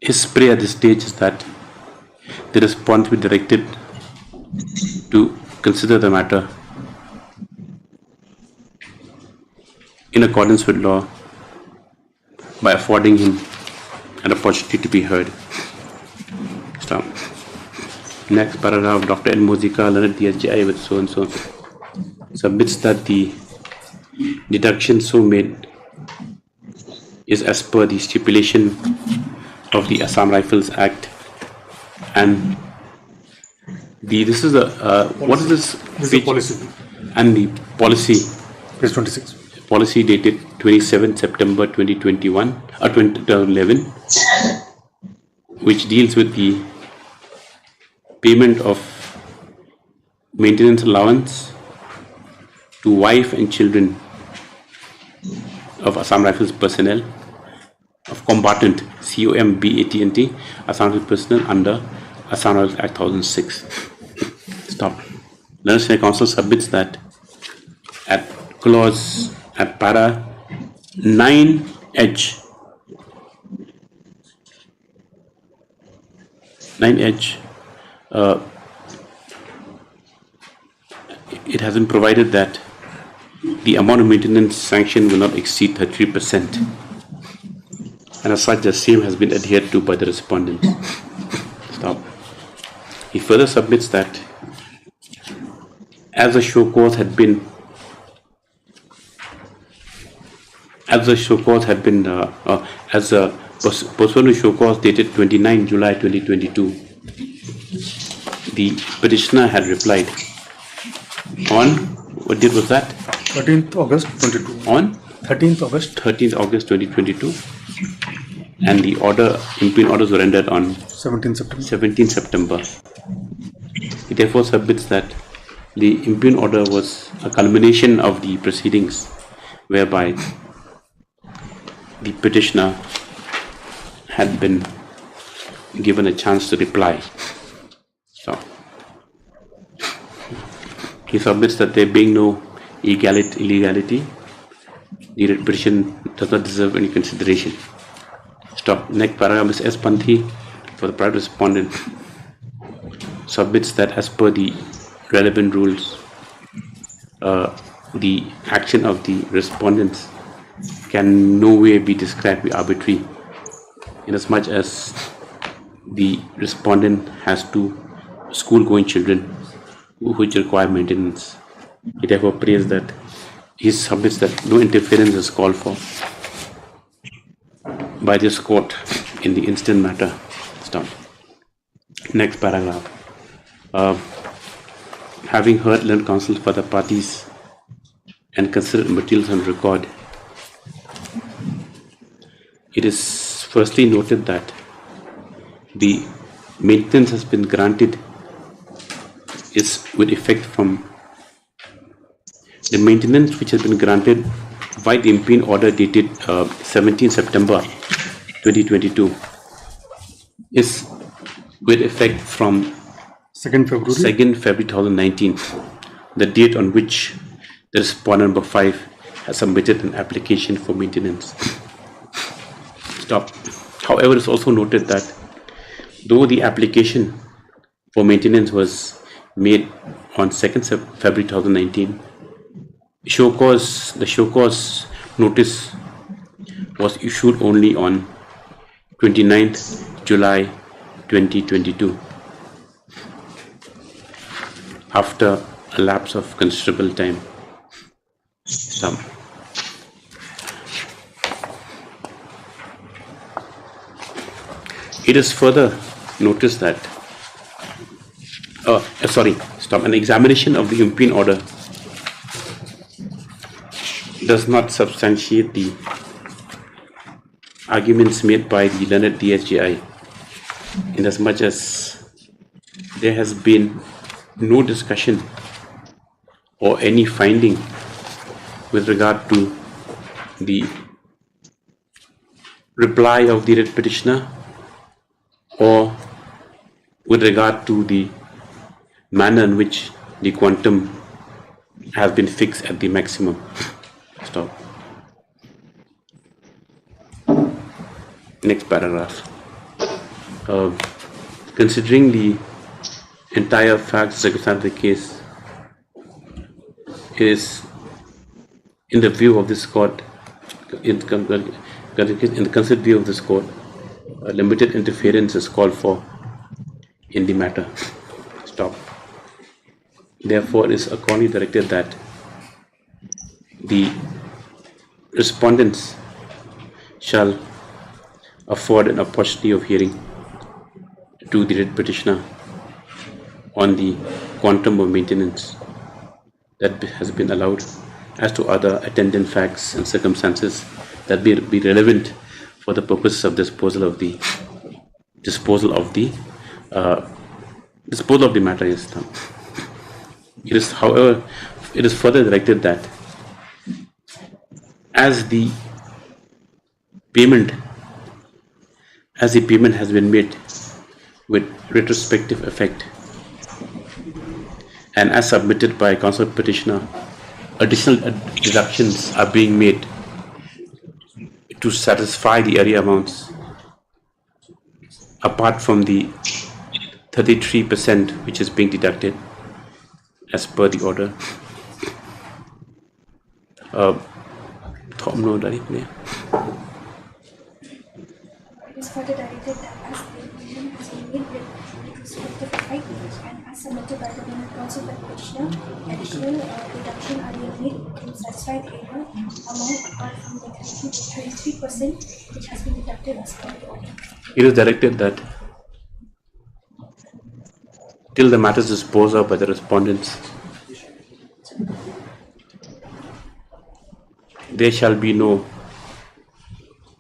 His prayer at this stage is that the response be directed to consider the matter in accordance with law by affording him an opportunity to be heard. Stop. Next paragraph, Dr. N. Muzika, learned DSGI with so and so, submits that the deduction so made is as per the stipulation of the Assam Rifles Act, and this is what is this? This is the policy. And the policy. Page 26. Policy dated 27 September 2021 or 2011, which deals with the payment of maintenance allowance to wife and children of Assam Rifles personnel, of combatant COMBATNT Assam Rifles personnel under Assam Rifles Act 1006. Stop. Learned Senior Counsel submits that at clause at para 9H, it has been provided that the amount of maintenance sanction will not exceed 33%, and as such the same has been adhered to by the respondent. Stop. He further submits that as the show cause had been as the postponed show cause dated 29 July 2022, the petitioner had replied on, what date was that? 13th August 22. On 13th August 2022, and the impugn orders were rendered on 17 September. He therefore submits that the impugn order was a culmination of the proceedings whereby the petitioner had been given a chance to reply. So he submits that there being no illegality, the petition does not deserve any consideration. Stop. Next paragraph, Ms. S. Panthi, for the private respondent, submits that as per the relevant rules, the action of the respondents can no way be described as arbitrary, inasmuch as the respondent has two school-going children which require maintenance. He therefore prays that he submits that no interference is called for by this court in the instant matter. Stop. Next paragraph. Having heard learned counsel for the parties and considered materials on record, it is firstly noted that the maintenance has been granted is with effect from the maintenance which has been granted by the impugn order dated 17 September 2022 is with effect from 2nd February 2019, the date on which the respondent number 5 has submitted an application for maintenance. Stop. However, it is also noted that though the application for maintenance was made on 2nd February 2019, the show cause notice was issued only on 29th July 2022, after a lapse of considerable time. It is further noticed that an examination of the impugn order does not substantiate the arguments made by the learned DSJI, inasmuch as there has been no discussion or any finding with regard to the reply of the writ petitioner or with regard to the manner in which the quantum has been fixed at the maximum. Stop. Next paragraph. Considering the entire facts circumstance of the case, is in the view of this court, in the considered view of this court, limited interference is called for in the matter. Stop. Therefore, it is accordingly directed that the respondents shall afford an opportunity of hearing to the writ petitioner on the quantum of maintenance that has been allowed, as to other attendant facts and circumstances that be relevant for the purpose of disposal of the matter. Yes. It is, however, it is further directed that as the payment has been made with retrospective effect, and as submitted by concerned petitioner, additional deductions are being made to satisfy the area amounts apart from the 33% which is being deducted as per the order. It is further directed that as the payment has been made with retrospective effect and as submitted by the counsel by the petitioner, additional deduction are being made to satisfy the area amount apart from the 33% which has been deducted as per the order. It is directed that till the matter is disposed of by the respondents, there shall be no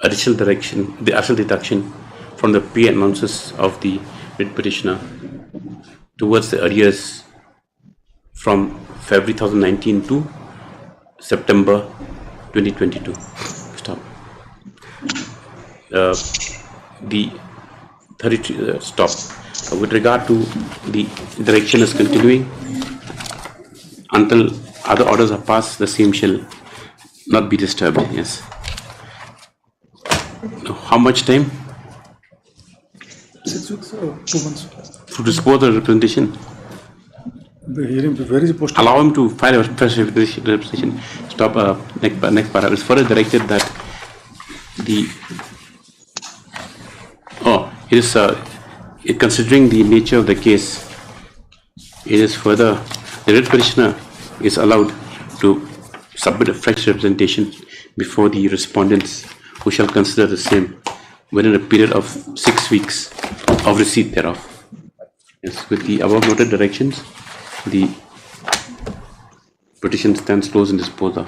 additional deduction from the pay amounts of the writ petitioner towards the arrears from February 2019 to September 2022. Stop. The 33 stop. With regard to the direction is continuing until other orders are passed, the same shall not be disturbed. Yes. How much time? 6 weeks or 2 months. To dispose the representation. The hearing, where is it posted? Allow him to file a fresh representation. Stop. Next paragraph. It's further directed that considering the nature of the case, it is further the writ petitioner is allowed to submit a fresh representation before the respondents, who shall consider the same within a period of 6 weeks of receipt thereof. Yes, with the above noted directions, the petition stands closed and disposed of.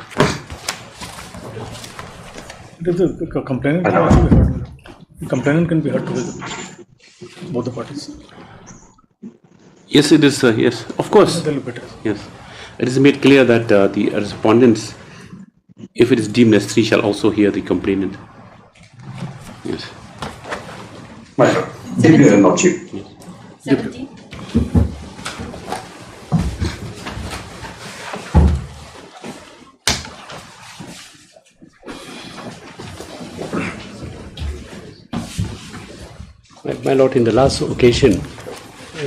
The complainant can also be heard. The complainant can be heard together, both the parties. Yes, it is. Yes, of course. Yes, it is made clear that the respondents, if it is deemed necessary, shall also hear the complainant. Yes. My dear Lordship. 17. My Lord, in the last occasion,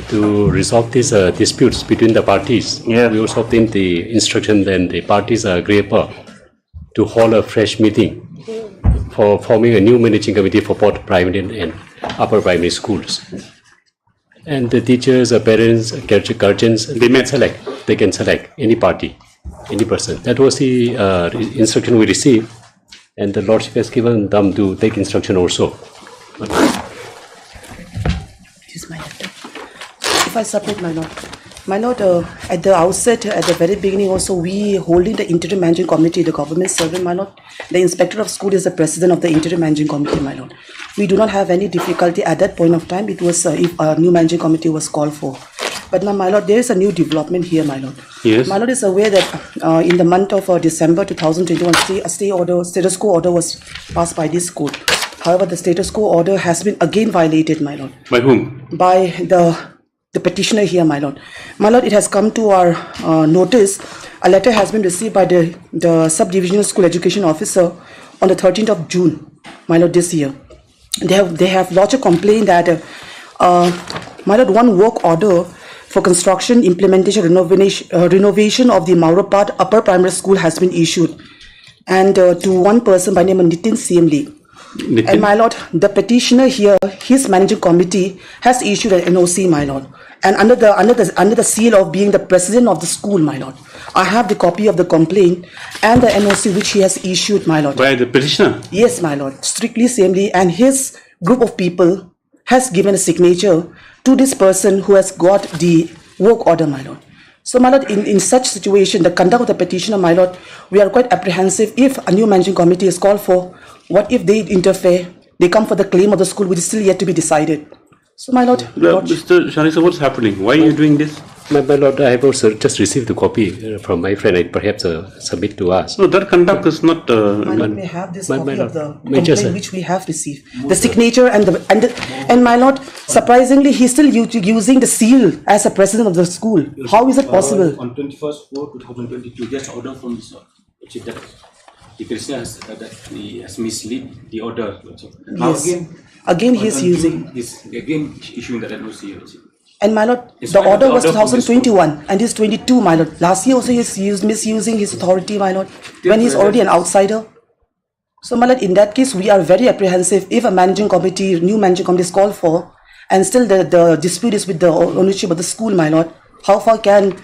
to resolve these disputes between the parties, we also obtained the instruction that the parties are agreeable to hold a fresh meeting for forming a new managing committee for both primary and upper primary schools. And the teachers, parents, guardians, they can select any party, any person. That was the instruction we received, and the Lordship has given them to take instruction also. if I submit, my lord. My lord, at the outset, at the very beginning also, we holding the interim managing committee, the government servant, my lord. The inspector of school is the president of the interim managing committee, my lord. We do not have any difficulty at that point of time. It was if a new managing committee was called for. But now, my lord, there is a new development here, my lord. Yes. My lord is aware that in the month of December 2021, a status quo order was passed by this court. However, the status quo order has been again violated, my lord. By whom? By the petitioner here, my lord. My lord, it has come to our notice. A letter has been received by the sub-divisional school education officer on the 13th of June, my lord, this year. They have lodged a complaint that, my lord, one work order for construction, implementation, renovation of the Mauropad Upper Primary School has been issued, and to one person by name of Nitin CMD. And my lord, the petitioner here, his managing committee has issued an NOC, my lord, and under the seal of being the president of the school, my lord. I have the copy of the complaint and the NOC which he has issued, my lord. By the petitioner? Yes, my lord. Strictly CMD and his group of people has given a signature to this person who has got the work order, my lord. So, my lord, in such situation, the conduct of the petitioner, my lord, we are quite apprehensive if a new managing committee is called for. What if they interfere? They come for the claim of the school, which is still yet to be decided. So, my lord. Mr. Sharisa, what's happening? Why are you doing this? My lord, I have also just received the copy from my friend. I perhaps submit to us. No, that conduct is not. My lord, we have this copy of the complaint which we have received. The signature and my lord, surprisingly, he's still using the seal as a president of the school. How is it possible? On 21st/4/2022, just order from the chief that the petitioner has misled the order. Now Yes. Again he is using. Again issuing the NOC. And my lord, the order was 2021 and he's 22, my lord. Last year also he's misusing his authority, my lord, when he's already an outsider. So, my lord, in that case, we are very apprehensive if a managing committee, new managing committee is called for, and still the dispute is with the ownership of the school, my lord. How far can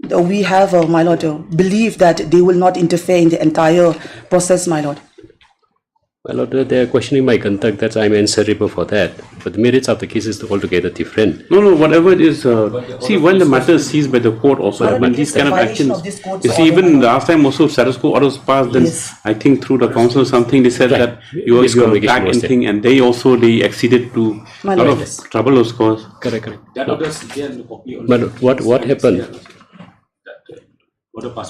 we have, my lord, believe that they will not interfere in the entire process, my lord? My lord, they are questioning my conduct. That's I'm answerable for that. But the merits of the case is altogether different. No, whatever it is. See, when the matter is seized by the court, also when these kind of actions. You see, even last time also status quo orders passed. Then I think through the council something they said that you are back anything, and they acceded to a lot of trouble was caused. Correct. That order is there in the copy. But what happened?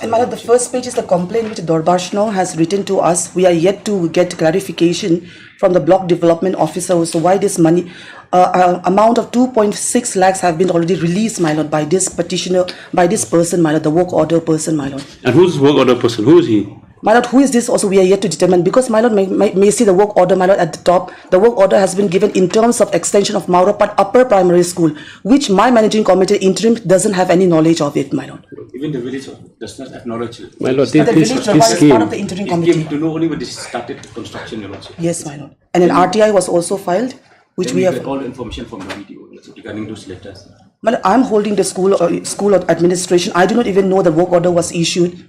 And my lord, the first page is the complaint which Dorbarshno has written to us. We are yet to get clarification from the block development officer. So why this money, amount of 2.6 lakhs have been already released, my lord, by this petitioner, by this person, my lord, the work order person, my lord. And who's work order person? Who is he? My lord, who is this also we are yet to determine, because my lord may see the work order, my lord, at the top. The work order has been given in terms of extension of Mauropad Upper Primary School, which my managing committee interim doesn't have any knowledge of it, my lord. Even the village does not acknowledge it. My lord, the village is part of the interim committee. Came to know only when this started construction, your lordship. Yes, my lord. And an RTI was also filed, which we have. Get all the information from the video regarding those letters. My lord, I'm holding the school administration. I do not even know the work order was issued.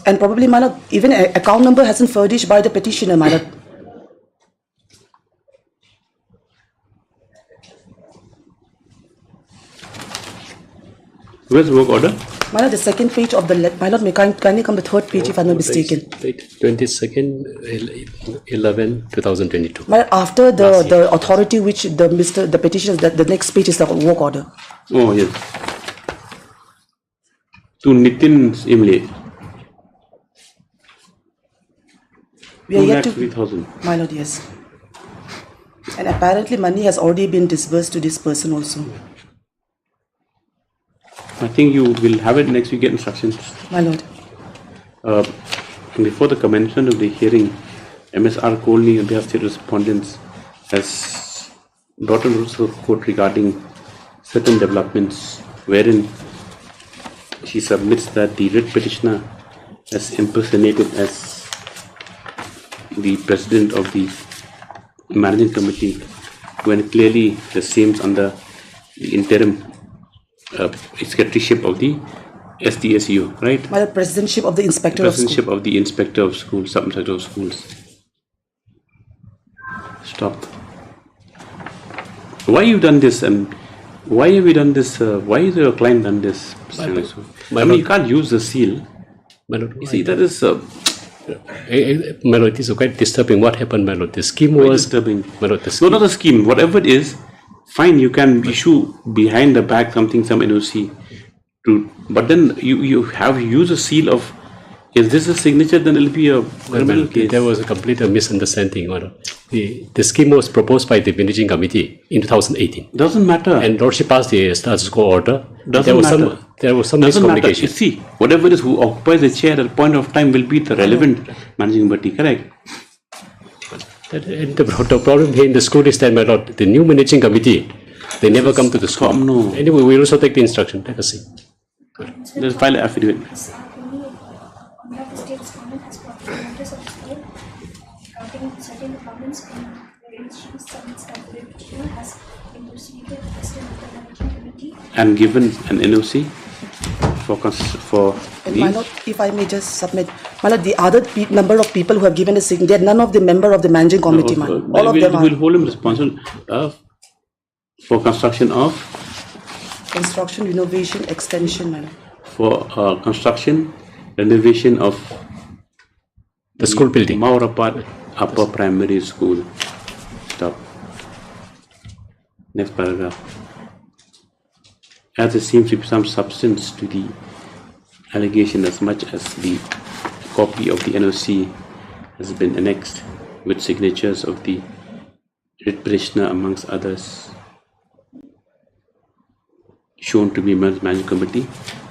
And probably, my lord, even an account number hasn't furnished by the petitioner, my lord. Where's the work order? My lord, the second page of the letter. My lord, may kindly come the third page if I'm not mistaken. 22nd 11/2022. My lord, after the authority which the petitioner, the next page is the work order. Oh yes. To Nitin's email. We are yet to 3,000. My lord, yes. And apparently money has already been disbursed to this person also. I think you will have it next week, get instructions. My lord. Before the commencement of the hearing, MSR Kolni on behalf of state respondents has brought a notice to the court regarding certain developments wherein she submits that the writ petitioner has impersonated as the president of the managing committee when clearly the same under the interim secretaryship of the SDSU, right? My presidentship of the inspector of schools. Presidentship of the inspector of schools, sub-inspector of schools. Stop. Why you done this, and why have you done this? Why is your client done this? I mean, you can't use the seal. You see, that is. My lord, it is quite disturbing. What happened, my lord? The scheme was disturbing. My lord, No, not the scheme. Whatever it is, fine. You can issue behind the back something, some NOC. But then you have used a seal of. Is this a signature? Then it'll be a criminal case. There was a complete misunderstanding. My lord. The scheme was proposed by the managing committee in 2018. Doesn't matter. And lordship passed the status quo order. Doesn't matter. There was some Doesn't matter. miscommunication. You see, whatever it is, who occupies the chair at a point of time will be the relevant managing committee. Correct. And the problem here in the school is that, my lord, the new managing committee, they never come to the school. No. Anyway, we also take the instruction. Let us see. Let's file an affidavit. On that, the state's government has brought the notice of the school regarding certain departments in the instructions submits that the petitioner has been proceeded with the managing committee. And given an NOC for And my lord, if I may just submit, my lord, the other number of people who have given a signature, none of the member of the managing committee, my lord. All of them are. We'll hold him responsible for construction of. Construction, renovation, extension, my lord. For construction, renovation of the school building. Maurapat Upper Primary School. Stop. Next paragraph. As there seems to be some substance to the allegation, as much as the copy of the NOC has been annexed with signatures of the writ petitioner amongst others shown to be managing committee,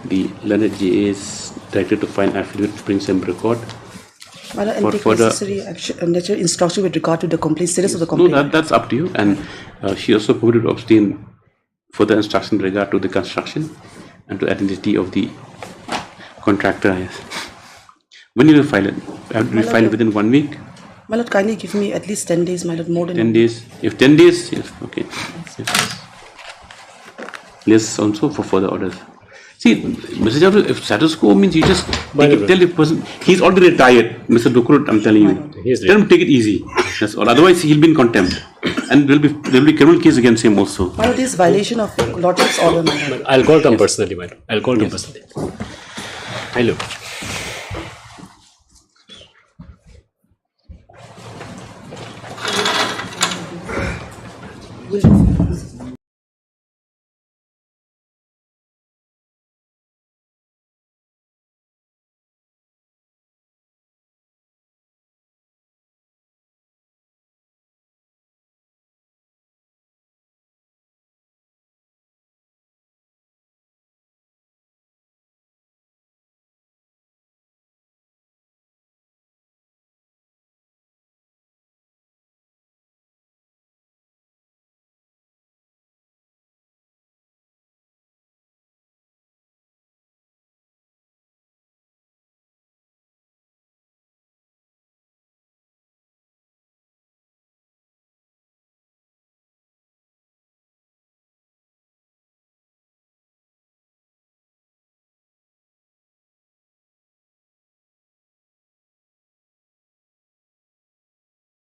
the learned GA is directed to file affidavit to bring some record. My lord, and take necessary action, necessary instruction with regard to the complaint, status of the complaint. No, that's up to you. And she also permitted to abstain further instruction in regard to the construction and to identity of the contractor. When you will file it? Have you file it within 1 week? My lord, kindly give me at least 10 days, my lord, more than 10 days. If 10 days, yes, okay. Yes, also for further orders. See, Mr. Jabal, if status quo means you just tell the person, he's already retired, Mr. Dukurut, I'm telling you. Tell him take it easy. That's all. Otherwise, he'll be in contempt. And there will be criminal case against him also. My lord, this violation of lordship's order, my lord. I'll call them personally, my lord. I'll call them personally. Hello.